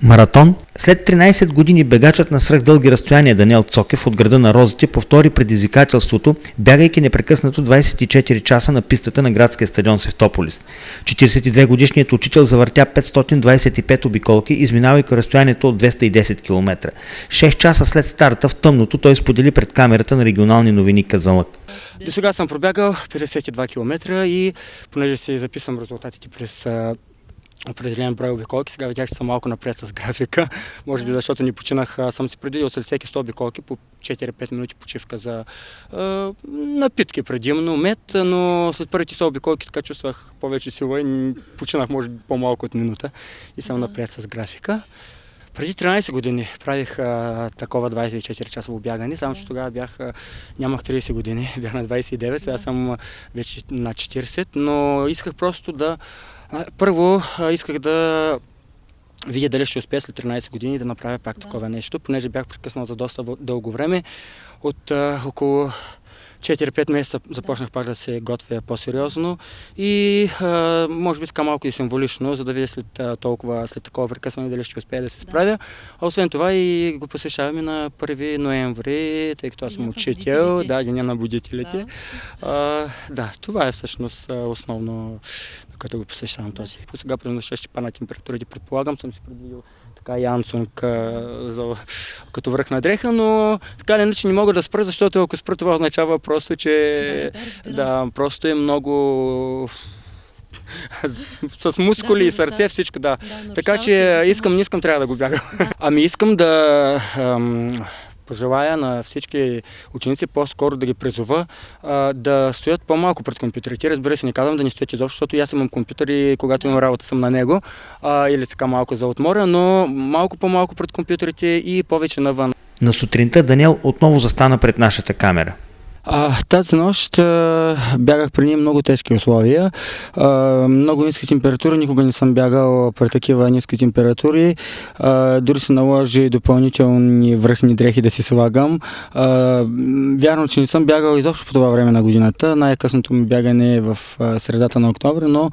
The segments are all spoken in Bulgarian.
Маратон. След 13 години бегачът на свръхдълги разстояния Даниел Цокев от града на Розите повтори предизвикателството, бягайки непрекъснато 24 часа на пистата на градския стадион Севтополис. 42-годишният учител завъртя 525 обиколки, изминавайки разстоянието от 210 км. 6 часа след старта в тъмното той сподели пред камерата на регионални новини Казанлък. До сега съм пробягал 52 км и понеже си записвам резултатите през определен брой обиколки, сега видях, че съм малко напред с графика. Може би защото ни починах, съм си предвидил след всеки 100 обиколки по 4-5 минути почивка за напитки предимно, мед, но след първите 100 обиколки така чувствах повече сила и починах може би по-малко от минута и съм напред с графика. Преди 13 години правих такова 24-часово бягане, само че тогава нямах 30 години, бях на 29, сега съм вече на 40, но исках просто да... Първо исках да видя дали ще успея след 13 години да направя пак такова нещо, понеже бях прекъснал за доста дълго време. От около 4-5 месеца започнах пак да се готвя по-сериозно и може би така малко и символично, за да видя след такова прекъсване дали ще успея да се справя. А освен това и го посещаваме на 1 ноември, тъй като аз съм учител, Деня на будителите. Да, това е всъщност основно, като го посещавам този. Сега през нощта ще падна температурите, предполагам, съм си предвидил така Янсунг като връх на дреха, но така или иначе не мога да спра, защото ако спра, това означава просто, че просто е много с мускули и сърце, всичко, да. Така че не искам, трябва да го бягам. Ами искам да пожелая на всички ученици по-скоро да ги призова да стоят по-малко пред компютрите. Разбира се, не казвам да не стоят изобщо, защото аз имам компютър и когато имам работа съм на него или така малко за отмора, но малко по-малко пред компютрите и повече навън. На сутринта Даниел отново застана пред нашата камера. Тази нощ бягах при много тежки условия, много ниски температури, никога не съм бягал при такива ниски температури, дори се наложи допълнителни връхни дрехи да си слагам. Вярно, че не съм бягал изобщо по това време на годината, най-късното ми бягане е в средата на октомври, но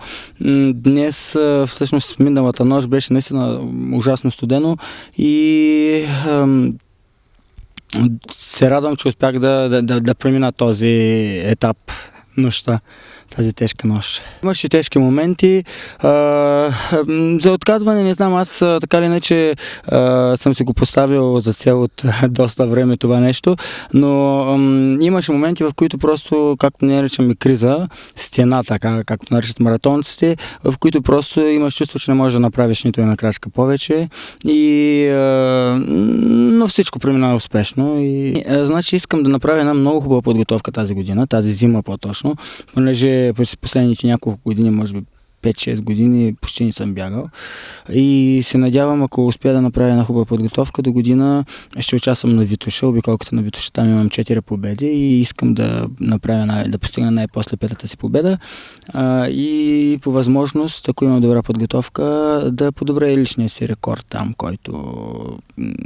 днес, всъщност миналата нощ беше наистина ужасно студено и се радвам, че успях да премина този етап нощта, тази тежка нощ. Имаше тежки моменти. За отказване не знам, аз така или иначе съм си го поставил за цел от доста време това нещо, но имаше моменти, в които просто, както наричаме криза, стената, както наричат маратонците, в които просто имаш чувство, че не можеш да направиш нито една крачка повече, но всичко премина успешно. Значи искам да направя една много хубава подготовка тази година, тази зима по-точно, понеже през последните няколко години, може би 5-6 години, почти не съм бягал. И се надявам, ако успя да направя една хубава подготовка, до година ще участвам на Витоша, обиколката на Витоша, там имам 4 победи и искам да постигна най-после 5-та си победа. И по възможност, ако имам добра подготовка, да подобря и личния си рекорд там, който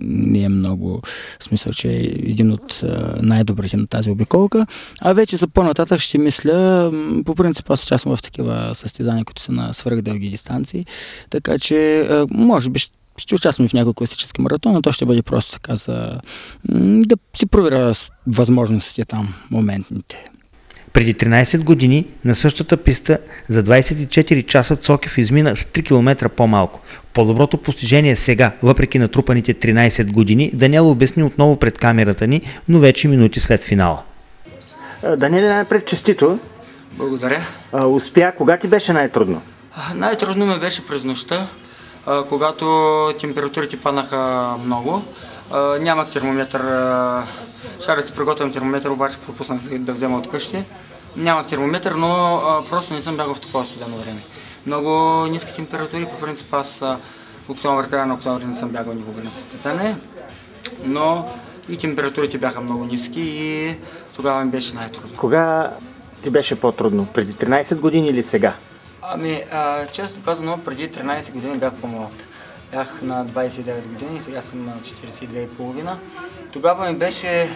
не е много, в смисъл, че е един от най-добрите на тази обиколка. А вече за по-нататък ще мисля, по принцип аз участвам в такива състезания, които са на свръхдълги дистанции, така че може би ще участвам в някой класически маратон, но то ще бъде просто така да си проверя възможностите там, моментните. Преди 13 години на същата писта за 24 часа Цокев измина с 3 км по-малко. По-доброто постижение сега, въпреки натрупаните 13 години, Даниел обясни отново пред камерата ни, но вече минути след финала. Даниел, най-пред честито. Благодаря. Успя. Кога ти беше най-трудно? Най-трудно ми беше през нощта, когато температурите паднаха много. Нямах термометър. Ще да си приготвям термометър, обаче пропуснах да взема от къщи. Нямах термометър, но просто не съм бягал в такова студено време. Много ниски температури, по принцип аз края на октомври не съм бягал никога на състезание, но и температурите бяха много ниски и тогава ми беше най-трудно. Кога ти беше по-трудно? Преди 13 години или сега? Често казано, преди 13 години бях по-млад. Бях на 29 години, сега съм на 42,5. Тогава ми беше,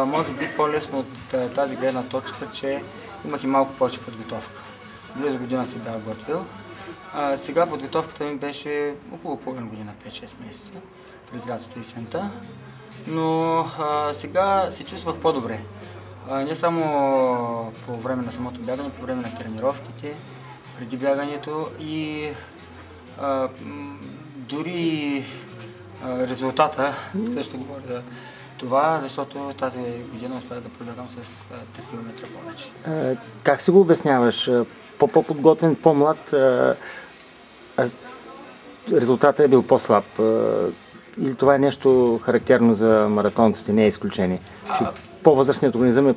може би, по-лесно от тази гледна точка, че имах и малко повече подготовка. Близо година се бях готвил. Сега подготовката ми беше около половин година, 5-6 месеца, през лятото и есента. Но сега се чувствах по-добре. Не само по време на самото бягане, по време на тренировките, преди бягането и дори резултата също говори за това, защото тази година успях да пробягам с 3 км повече. Как си го обясняваш? По-подготвен, по-млад, резултатът е бил по-слаб? Или това е нещо характерно за маратонците, не е изключение? По-възрастният организъм е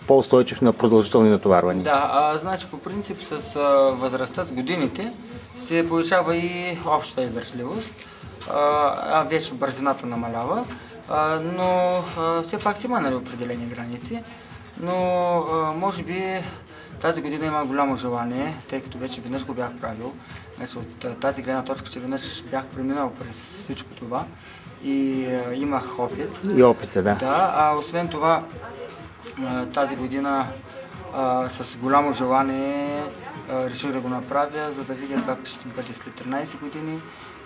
по-устойчив на продължителни натоварвания. Да, значи по принцип с възрастта, с годините се повишава и общата издържливост, вече бързината намалява, но все пак си има определени граници, но може би тази година има голямо желание, тъй като вече веднъж го бях правил. Значи, от тази гледна точка, че веднъж бях преминал през всичко това и имах опит. И опит, да. Да, освен това, тази година с голямо желание реших да го направя, за да видя как ще бъде след 13 години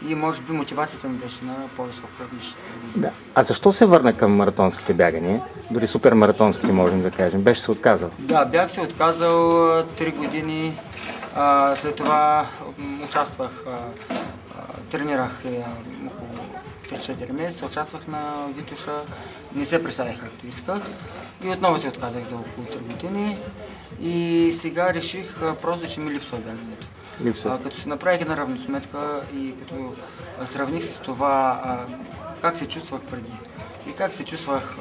и може би мотивацията ми беше на по-високо равнище. Да. А защо се върна към маратонските бягания? Дори супермаратонските, можем да кажем. Беше се отказал? Да, бях се отказал 3 години. След това участвах, тренирах около 3-4 месеца, участвах на Витоша, не се представих както исках и отново се отказах за около 3 години и сега реших просто, че ми липсва бягането. Като се направих една равносметка и като сравних с това как се чувствах преди и как се чувствах,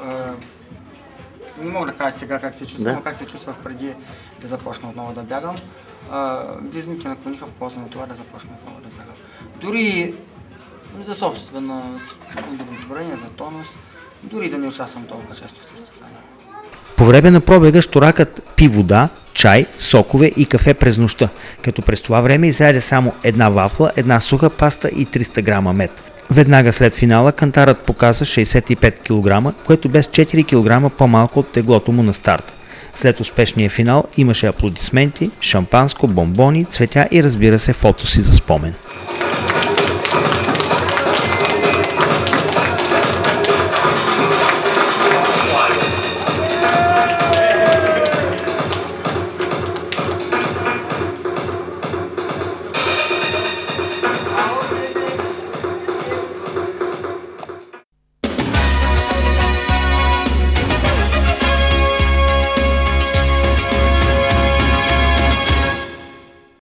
не мога да кажа сега как се чувствам, но как се чувствах преди да започна отново да бягам, визните наклониха в полза на това да започна отново да бягам. Дори за собствено удовлетворение, за тонус, дори да не участвам толкова често в състезания. По време на пробега щуракът пи вода, чай, сокове и кафе през нощта, като през това време изяде само една вафла, една суха паста и 300 грама мед. Веднага след финала кантарът показа 65 кг, което без 4 кг по-малко от теглото му на старта. След успешния финал имаше аплодисменти, шампанско, бомбони, цветя и разбира се фото си за спомен.